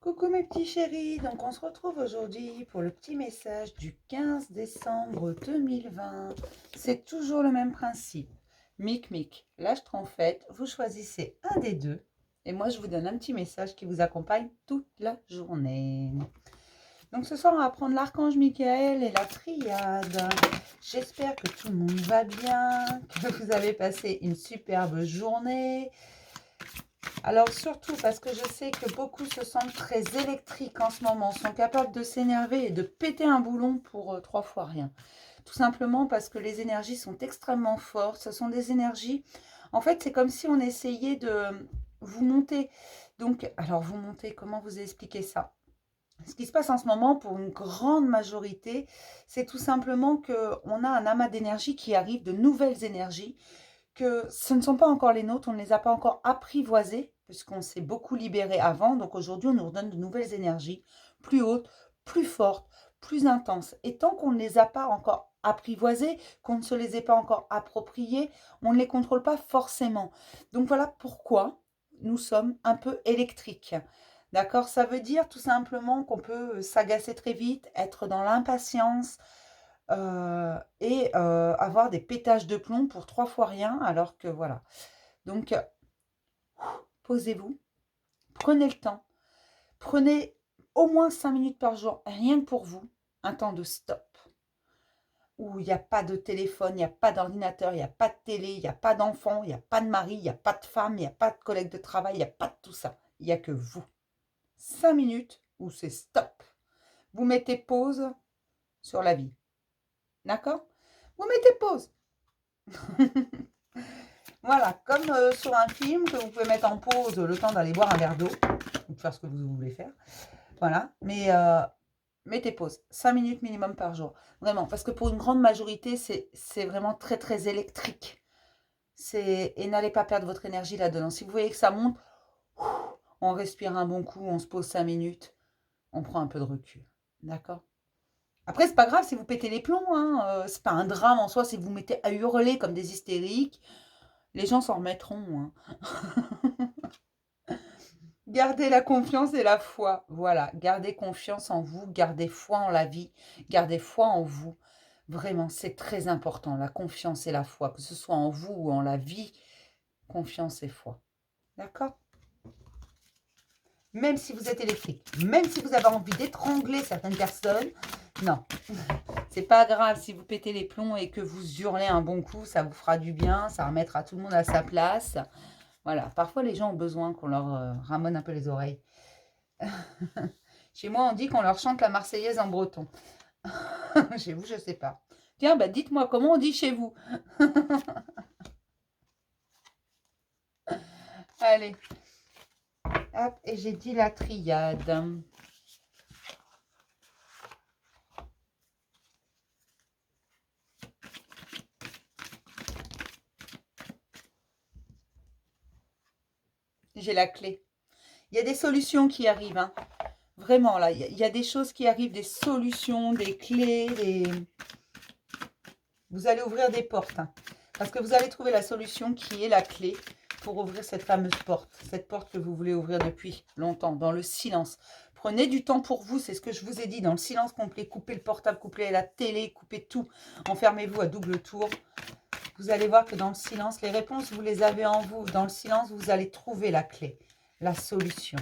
Coucou mes petits chéris, donc on se retrouve aujourd'hui pour le petit message du 15 décembre 2020. C'est toujours le même principe. Mic, lâche trompette, vous choisissez un des deux et moi je vous donne un petit message qui vous accompagne toute la journée. Donc ce soir on va prendre l'archange Michael et la triade. J'espère que tout le monde va bien, que vous avez passé une superbe journée. Alors surtout parce que je sais que beaucoup se sentent très électriques en ce moment, sont capables de s'énerver et de péter un boulon pour 3 fois rien. Tout simplement parce que les énergies sont extrêmement fortes. Ce sont des énergies, en fait c'est comme si on essayait de vous monter. Donc, alors vous montez, comment vous expliquer ça? Ce qui se passe en ce moment pour une grande majorité, c'est tout simplement qu'on a un amas d'énergie qui arrive, de nouvelles énergies, que ce ne sont pas encore les nôtres, on ne les a pas encore apprivoisées, puisqu'on s'est beaucoup libéré avant. Donc aujourd'hui, on nous redonne de nouvelles énergies, plus hautes, plus fortes, plus intenses. Et tant qu'on ne les a pas encore apprivoisées, qu'on ne se les ait pas encore appropriées, on ne les contrôle pas forcément. Donc voilà pourquoi nous sommes un peu électriques. D'accord? Ça veut dire tout simplement qu'on peut s'agacer très vite, être dans l'impatience, et avoir des pétages de plomb pour 3 fois rien, alors que voilà. Donc, posez-vous, prenez le temps, prenez au moins 5 minutes par jour, rien que pour vous, un temps de stop, où il n'y a pas de téléphone, il n'y a pas d'ordinateur, il n'y a pas de télé, il n'y a pas d'enfant, il n'y a pas de mari, il n'y a pas de femme, il n'y a pas de collègue de travail, il n'y a pas de tout ça. Il n'y a que vous. 5 minutes où c'est stop. Vous mettez pause sur la vie. D'accord? Vous mettez pause. Voilà, comme sur un film que vous pouvez mettre en pause le temps d'aller boire un verre d'eau ou de faire ce que vous voulez faire. Voilà, mais mettez pause. 5 minutes minimum par jour. Vraiment, parce que pour une grande majorité, c'est vraiment très, très électrique. Et n'allez pas perdre votre énergie là-dedans. Si vous voyez que ça monte, on respire un bon coup, on se pose 5 minutes, on prend un peu de recul. D'accord? Après, c'est pas grave si vous pétez les plombs, hein, c'est pas un drame en soi si vous mettez à hurler comme des hystériques. Les gens s'en remettront, hein. Gardez la confiance et la foi. Voilà, gardez confiance en vous, gardez foi en la vie, gardez foi en vous. Vraiment, c'est très important, la confiance et la foi, que ce soit en vous ou en la vie, confiance et foi. D'accord? Même si vous êtes électrique, même si vous avez envie d'étrangler certaines personnes, non, c'est pas grave si vous pétez les plombs et que vous hurlez un bon coup, ça vous fera du bien, ça remettra tout le monde à sa place. Voilà, parfois les gens ont besoin qu'on leur ramone un peu les oreilles. Chez moi, on dit qu'on leur chante la Marseillaise en breton. Chez vous, je ne sais pas. Tiens, bah dites-moi, comment on dit chez vous? Allez, hop, et j'ai dit la triade. J'ai la clé. Il y a des solutions qui arrivent, hein. Vraiment, là, il y a des choses qui arrivent, des solutions, des clés, vous allez ouvrir des portes, hein, parce que vous allez trouver la solution qui est la clé pour ouvrir cette fameuse porte, cette porte que vous voulez ouvrir depuis longtemps, dans le silence. Prenez du temps pour vous, c'est ce que je vous ai dit, dans le silence complet. Coupez le portable, coupez la télé, coupez tout. Enfermez-vous à double tour. Vous allez voir que dans le silence, les réponses, vous les avez en vous. Dans le silence, vous allez trouver la clé, la solution.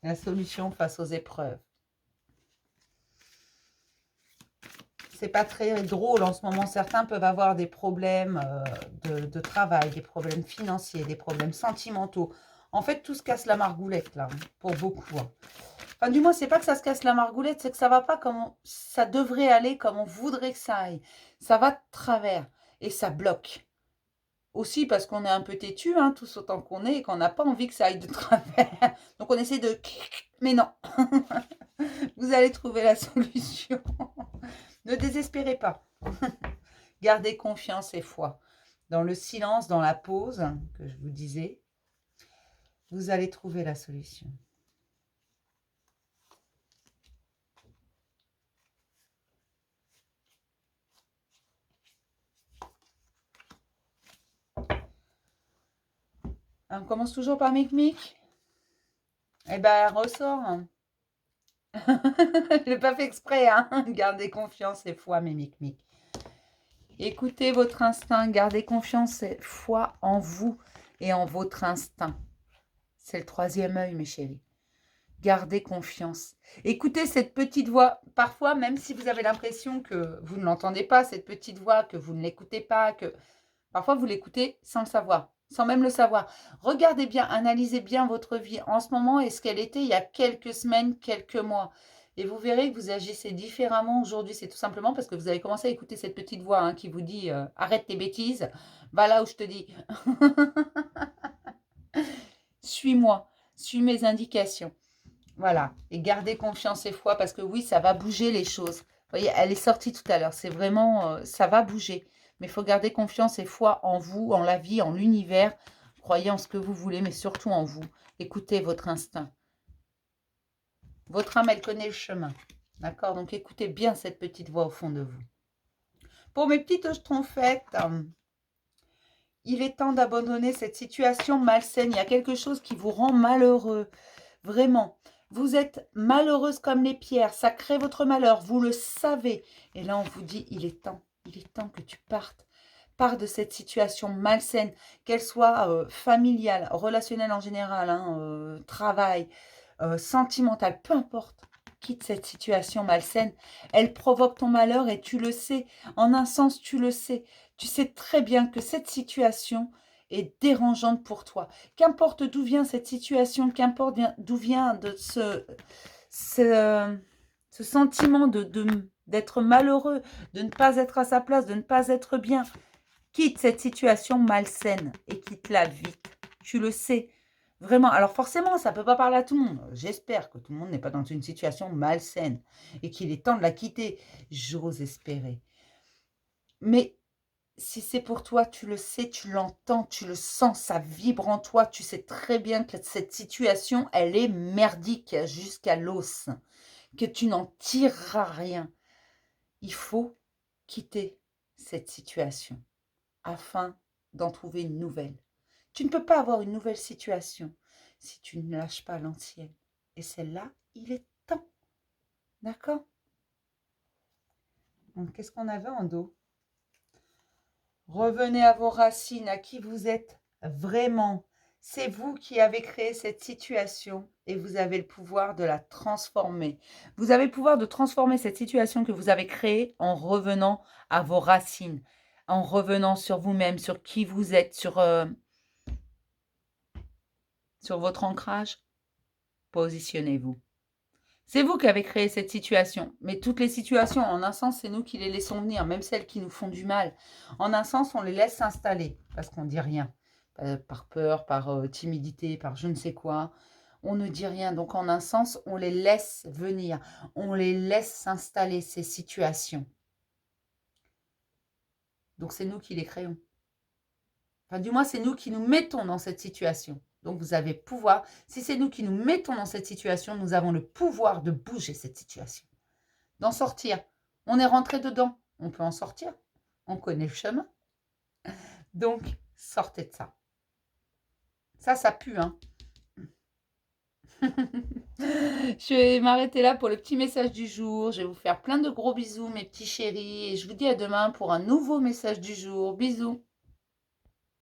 La solution face aux épreuves. C'est pas très drôle en ce moment. Certains peuvent avoir des problèmes de travail, des problèmes financiers, des problèmes sentimentaux. En fait, tout se casse la margoulette, là, hein, pour beaucoup. Hein. Enfin, du moins, c'est pas que ça se casse la margoulette, c'est que ça va pas comme ça devrait aller, comme on voudrait que ça aille. Ça va de travers et ça bloque. Aussi parce qu'on est un peu têtu, hein, tous autant qu'on est, et qu'on n'a pas envie que ça aille de travers. Donc on essaie de... Mais non, vous allez trouver la solution. Ne désespérez pas. Gardez confiance et foi. Dans le silence, dans la pause que je vous disais, vous allez trouver la solution. On commence toujours par Mic Mic. Eh ben, elle ressort. Hein. Je l'ai pas fait exprès. Hein. Gardez confiance et foi, mes mic-mic. Écoutez votre instinct. Gardez confiance et foi en vous et en votre instinct. C'est le troisième œil, mes chéris. Gardez confiance. Écoutez cette petite voix. Parfois, même si vous avez l'impression que vous ne l'entendez pas, cette petite voix, que vous ne l'écoutez pas, que parfois vous l'écoutez sans le savoir, sans même le savoir. Regardez bien, analysez bien votre vie en ce moment et ce qu'elle était il y a quelques semaines, quelques mois. Et vous verrez que vous agissez différemment aujourd'hui. C'est tout simplement parce que vous avez commencé à écouter cette petite voix hein, qui vous dit arrête tes bêtises, va là où je te dis. Suis-moi, suis mes indications. Voilà, et gardez confiance et foi parce que oui, ça va bouger les choses. Vous voyez, elle est sortie tout à l'heure, c'est vraiment, ça va bouger. Mais il faut garder confiance et foi en vous, en la vie, en l'univers. Croyez en ce que vous voulez, mais surtout en vous. Écoutez votre instinct. Votre âme, elle connaît le chemin. D'accord? Donc écoutez bien cette petite voix au fond de vous. Pour mes petites schtroumpfettes, il est temps d'abandonner cette situation malsaine. Il y a quelque chose qui vous rend malheureux. Vraiment. Vous êtes malheureuse comme les pierres. Ça crée votre malheur. Vous le savez. Et là, on vous dit, il est temps. Il est temps que tu partes. Pars de cette situation malsaine, qu'elle soit familiale, relationnelle en général, hein, travail, sentimentale, peu importe. Quitte cette situation malsaine. Elle provoque ton malheur et tu le sais. En un sens, tu le sais. Tu sais très bien que cette situation est dérangeante pour toi. Qu'importe d'où vient cette situation, qu'importe d'où vient de ce sentiment d'être malheureux, de ne pas être à sa place, de ne pas être bien. Quitte cette situation malsaine et quitte-la vite. Tu le sais. Vraiment. Alors forcément, ça ne peut pas parler à tout le monde. J'espère que tout le monde n'est pas dans une situation malsaine et qu'il est temps de la quitter. J'ose espérer. Mais si c'est pour toi, tu le sais, tu l'entends, tu le sens, ça vibre en toi. Tu sais très bien que cette situation, elle est merdique jusqu'à l'os, que tu n'en tireras rien. Il faut quitter cette situation afin d'en trouver une nouvelle. Tu ne peux pas avoir une nouvelle situation si tu ne lâches pas l'ancienne. Et celle-là, il est temps. D'accord? Donc, qu'est-ce qu'on avait en dos? Revenez à vos racines, à qui vous êtes vraiment. C'est vous qui avez créé cette situation et vous avez le pouvoir de la transformer. Vous avez le pouvoir de transformer cette situation que vous avez créée en revenant à vos racines, en revenant sur vous-même, sur qui vous êtes, sur votre ancrage. Positionnez-vous. C'est vous qui avez créé cette situation. Mais toutes les situations, en un sens, c'est nous qui les laissons venir, même celles qui nous font du mal. En un sens, on les laisse s'installer parce qu'on ne dit rien. Par peur, par timidité, par je ne sais quoi. On ne dit rien. Donc, en un sens, on les laisse venir. On les laisse s'installer, ces situations. Donc, c'est nous qui les créons. Enfin, du moins, c'est nous qui nous mettons dans cette situation. Donc, vous avez pouvoir. Si c'est nous qui nous mettons dans cette situation, nous avons le pouvoir de bouger cette situation, d'en sortir. On est rentré dedans, on peut en sortir. On connaît le chemin. Donc, sortez de ça. Ça pue, hein. Je vais m'arrêter là pour le petit message du jour. Je vais vous faire plein de gros bisous, mes petits chéris. Et je vous dis à demain pour un nouveau message du jour. Bisous.